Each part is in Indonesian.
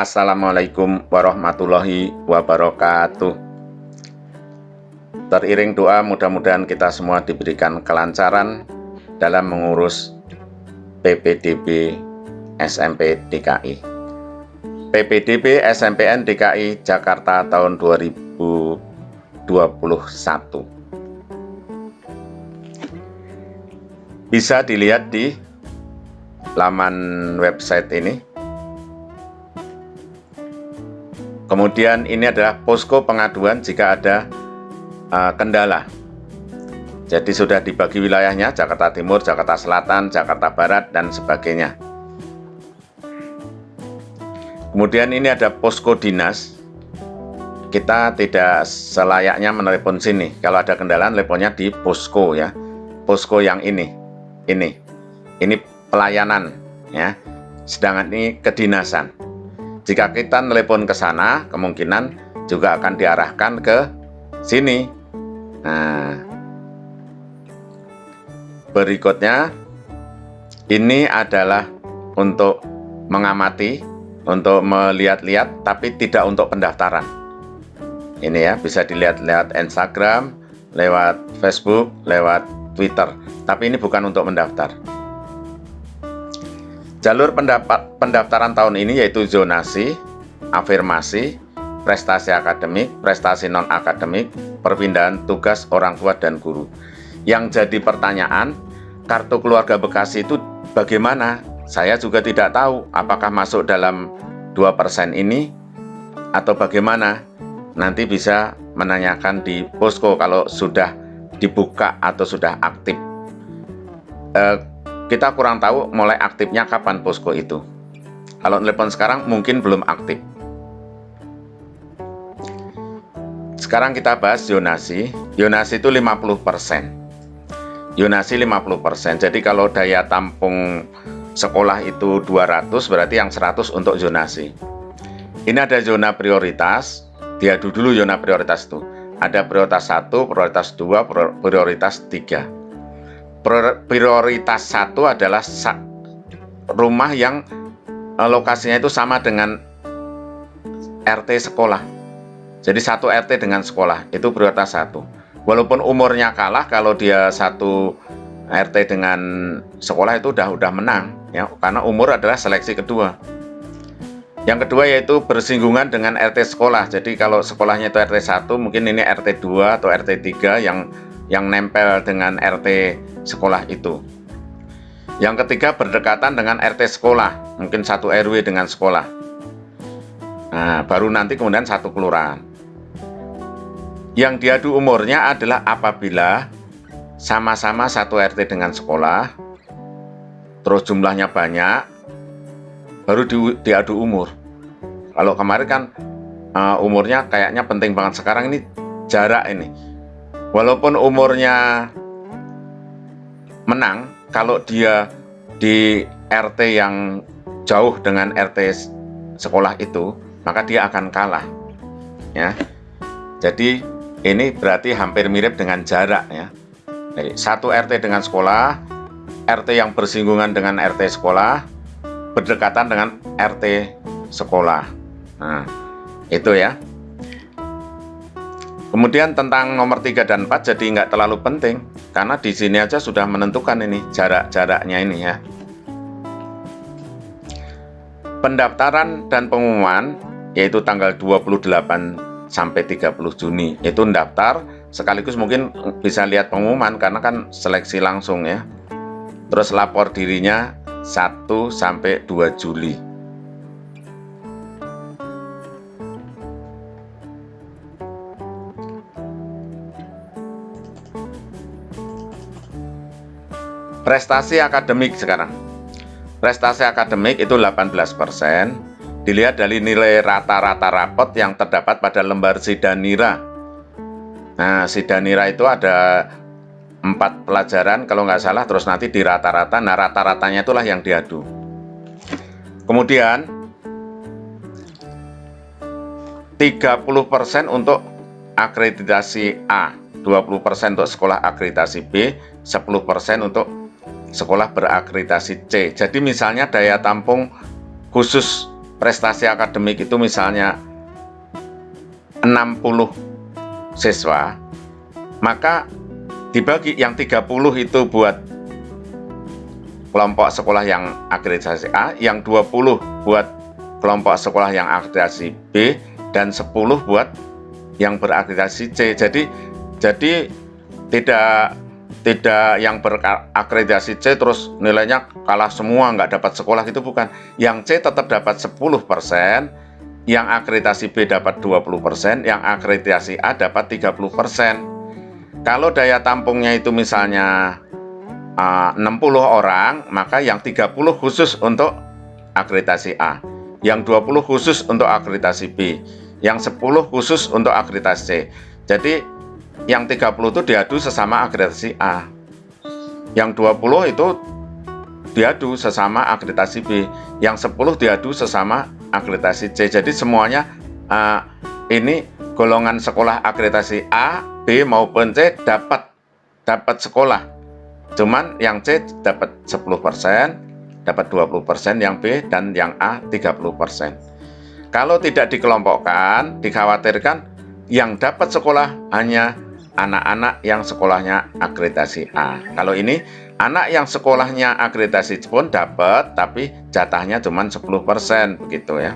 Assalamualaikum warahmatullahi wabarakatuh. Teriring doa, mudah-mudahan kita semua diberikan kelancaran dalam mengurus PPDB SMP DKI. PPDB SMPN DKI Jakarta tahun 2021. Bisa dilihat di laman website ini. Kemudian ini adalah posko pengaduan jika ada kendala. Jadi sudah dibagi wilayahnya, Jakarta Timur, Jakarta Selatan, Jakarta Barat, dan sebagainya. Kemudian ini ada posko dinas. Kita tidak selayaknya menelepon sini. Kalau ada kendala, teleponnya di posko ya. Posko yang ini pelayanan ya. Sedangkan ini kedinasan. Jika kita telepon ke sana, kemungkinan juga akan diarahkan ke sini. Nah, berikutnya ini adalah untuk mengamati, untuk melihat-lihat, tapi tidak untuk pendaftaran. Ini ya, bisa dilihat lewat Instagram, lewat Facebook, lewat Twitter. Tapi ini bukan untuk mendaftar. Jalur pendaftaran tahun ini yaitu zonasi, afirmasi, prestasi akademik, prestasi non-akademik, perpindahan tugas orang tua dan guru. Yang jadi pertanyaan, kartu keluarga Bekasi itu bagaimana? Saya juga tidak tahu apakah masuk dalam 2% ini atau bagaimana. Nanti bisa menanyakan di posko kalau sudah dibuka atau sudah aktif. Kita kurang tahu mulai aktifnya kapan posko itu. Kalau telepon sekarang mungkin belum aktif. Sekarang kita bahas zonasi. Zonasi itu 50%. Zonasi 50%. Jadi kalau daya tampung sekolah itu 200, berarti yang 100 untuk zonasi. Ini ada zona prioritas. Diadu dulu zona prioritas itu. Ada prioritas 1, prioritas 2, prioritas 3. Prioritas 1 adalah rumah yang lokasinya itu sama dengan RT sekolah. Jadi satu RT dengan sekolah, itu prioritas 1. Walaupun umurnya kalah, kalau dia satu RT dengan sekolah itu udah menang ya, karena umur adalah seleksi kedua. Yang kedua yaitu bersinggungan dengan RT sekolah. Jadi kalau sekolahnya itu RT 1, mungkin ini RT 2 atau RT 3 yang nempel dengan RT sekolah itu. Yang ketiga berdekatan dengan RT sekolah, mungkin satu RW dengan sekolah. Nah, baru nanti kemudian satu kelurahan. Yang diadu umurnya adalah apabila sama-sama satu RT dengan sekolah, terus jumlahnya banyak, baru diadu umur. Kalau kemarin kan umurnya kayaknya penting banget. Sekarang ini jarak ini. Walaupun umurnya menang, kalau dia di RT yang jauh dengan RT sekolah itu, maka dia akan kalah ya. Jadi ini berarti hampir mirip dengan jarak ya. Jadi, satu RT dengan sekolah, RT yang bersinggungan dengan RT sekolah, berdekatan dengan RT sekolah. Nah, itu ya. Kemudian tentang nomor 3 dan 4 jadi nggak terlalu penting, karena di sini aja sudah menentukan ini jarak-jaraknya ini ya. Pendaftaran dan pengumuman yaitu tanggal 28 sampai 30 Juni itu mendaftar, sekaligus mungkin bisa lihat pengumuman karena kan seleksi langsung ya. Terus lapor dirinya 1 sampai 2 Juli. Prestasi akademik sekarang. Prestasi akademik itu 18%. Dilihat dari nilai rata-rata rapot yang terdapat pada lembar Sidanira. Nah, Sidanira itu ada 4 pelajaran kalau nggak salah, terus nanti di rata-rata. Nah, rata-ratanya itulah yang diadu. Kemudian 30% untuk akreditasi A, 20% untuk sekolah akreditasi B, 10% untuk sekolah berakreditasi C. Jadi misalnya daya tampung khusus prestasi akademik itu misalnya 60 siswa, maka dibagi yang 30 itu buat kelompok sekolah yang akreditasi A, yang 20 buat kelompok sekolah yang akreditasi B, dan 10 buat yang berakreditasi C. Jadi tidak yang berakreditasi C terus nilainya kalah semua, nggak dapat sekolah, gitu bukan. Yang C tetap dapat 10%, yang akreditasi B dapat 20%, yang akreditasi A dapat 30%. Kalau daya tampungnya itu misalnya 60 orang, maka yang 30 khusus untuk akreditasi A, yang 20 khusus untuk akreditasi B, yang 10 khusus untuk akreditasi C. Jadi yang 30 itu diadu sesama akreditasi A, yang 20 itu diadu sesama akreditasi B, yang 10 diadu sesama akreditasi C. Jadi semuanya ini golongan sekolah akreditasi A, B maupun C dapat sekolah. Cuman yang C dapat 10%, dapat 20%, yang B dan yang A 30%. Kalau tidak dikelompokkan, dikhawatirkan yang dapat sekolah hanya anak-anak yang sekolahnya akreditasi A. Kalau ini anak yang sekolahnya akreditasi pun dapat, tapi jatahnya cuma 10%, begitu ya.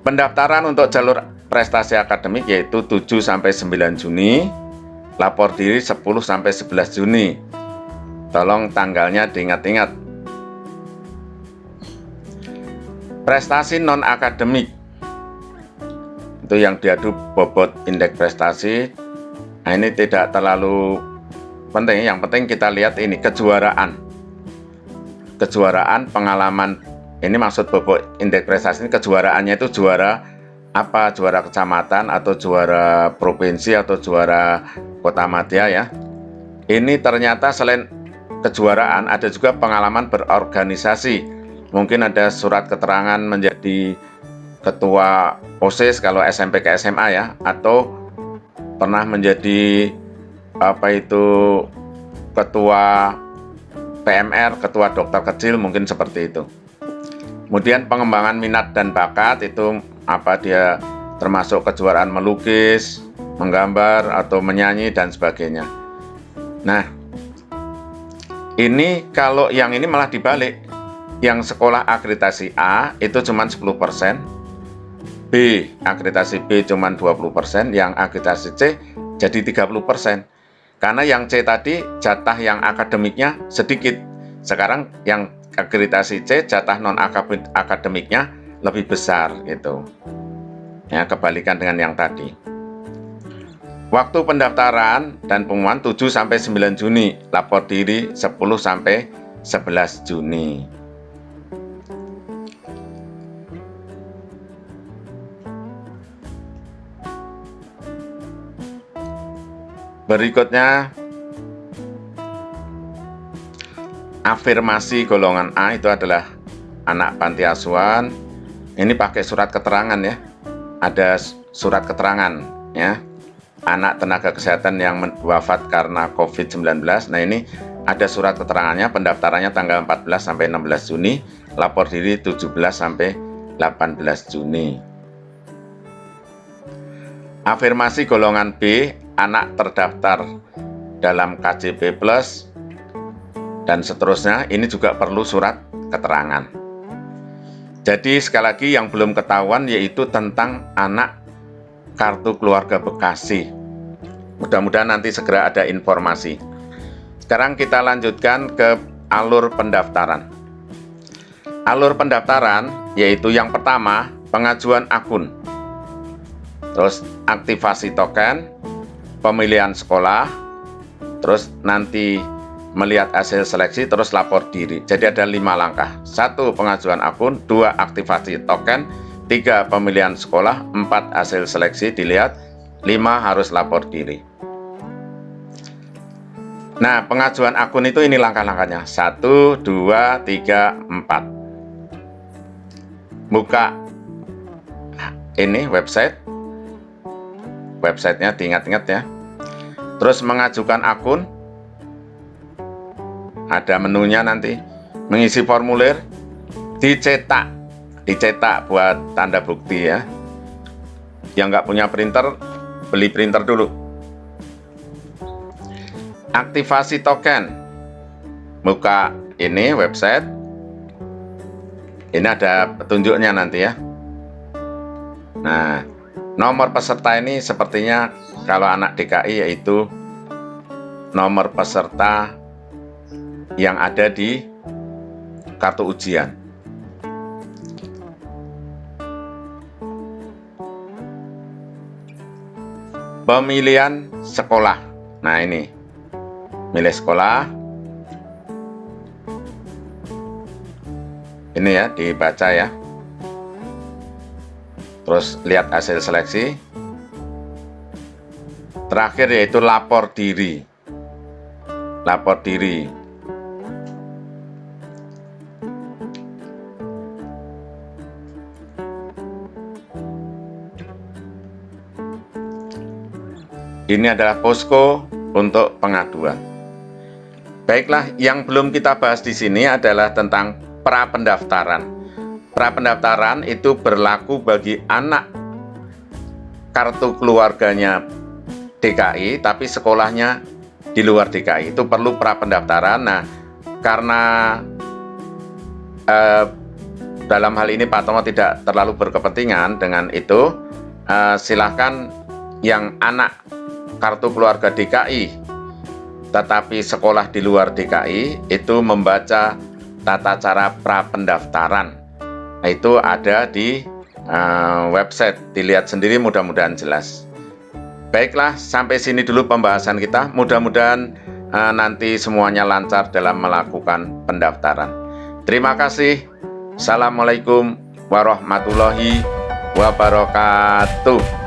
Pendaftaran untuk jalur prestasi akademik yaitu 7-9 Juni, lapor diri 10-11 Juni. Tolong tanggalnya diingat-ingat. Prestasi non-akademik itu yang diadu bobot indeks prestasi. Nah, ini tidak terlalu penting. Yang penting kita lihat ini kejuaraan pengalaman. Ini maksud bobot indeks prestasi ini, kejuaraannya itu juara apa? Juara kecamatan atau juara provinsi atau juara kota madya ya. Ini ternyata selain kejuaraan ada juga pengalaman berorganisasi. Mungkin ada surat keterangan menjadi ketua OSIS kalau SMP ke SMA ya, atau pernah menjadi ketua PMR, ketua dokter kecil, mungkin seperti itu. Kemudian pengembangan minat dan bakat itu dia termasuk kejuaraan melukis, menggambar atau menyanyi dan sebagainya. Nah, ini kalau yang ini malah dibalik. Yang sekolah akreditasi A itu cuma 10%, B akreditasi B cuma 20%, yang akreditasi C jadi 30%. Karena yang C tadi jatah yang akademiknya sedikit. Sekarang yang akreditasi C jatah non akademiknya lebih besar gitu. Ya, kebalikan dengan yang tadi. Waktu pendaftaran dan pengumuman 7-9 Juni, lapor diri 10-11 Juni. Berikutnya, afirmasi golongan A itu adalah anak panti asuhan. Ini pakai surat keterangan ya. Ada surat keterangan ya. Anak tenaga kesehatan yang wafat karena COVID-19. Nah, ini ada surat keterangannya, pendaftarannya tanggal 14-16 Juni, lapor diri 17-18 Juni. Afirmasi golongan B, anak terdaftar dalam KJP Plus dan seterusnya, ini juga perlu surat keterangan. Jadi sekali lagi yang belum ketahuan yaitu tentang anak kartu keluarga Bekasi. Mudah-mudahan nanti segera ada informasi. Sekarang kita lanjutkan ke alur pendaftaran. Alur pendaftaran yaitu yang pertama pengajuan akun, terus aktivasi token, pemilihan sekolah, terus nanti melihat hasil seleksi, terus lapor diri. Jadi ada 5 langkah. 1. Pengajuan akun, 2. Aktivasi token, 3. Pemilihan sekolah, 4. Hasil seleksi dilihat, 5. Harus lapor diri. Nah, pengajuan akun itu ini langkah-langkahnya. 1, 2, 3, 4. Buka ini websitenya diingat-ingat ya. Terus mengajukan akun, ada menunya nanti, mengisi formulir, dicetak dicetak buat tanda bukti ya. Yang nggak punya printer, beli printer dulu. Aktivasi token, buka ini website. Ini ada petunjuknya nanti ya. Nah, nomor peserta ini sepertinya kalau anak DKI yaitu nomor peserta yang ada di kartu ujian. Pemilihan sekolah. Nah, ini milih sekolah. Ini ya, dibaca ya. Terus lihat hasil seleksi. Terakhir yaitu lapor diri. Lapor diri. Ini adalah posko untuk pengaduan. Baiklah, yang belum kita bahas di sini adalah tentang pra-pendaftaran. Pra-pendaftaran itu berlaku bagi anak kartu keluarganya DKI, tapi sekolahnya di luar DKI. Itu perlu pra-pendaftaran. Nah, karena dalam hal ini Pak Tomo tidak terlalu berkepentingan dengan itu, silahkan yang anak kartu keluarga DKI tetapi sekolah di luar DKI itu membaca tata cara pra-pendaftaran. Nah, itu ada di website, dilihat sendiri, mudah-mudahan jelas. Baiklah, sampai sini dulu pembahasan kita. Mudah-mudahan nanti semuanya lancar dalam melakukan pendaftaran. Terima kasih. Assalamualaikum warahmatullahi wabarakatuh.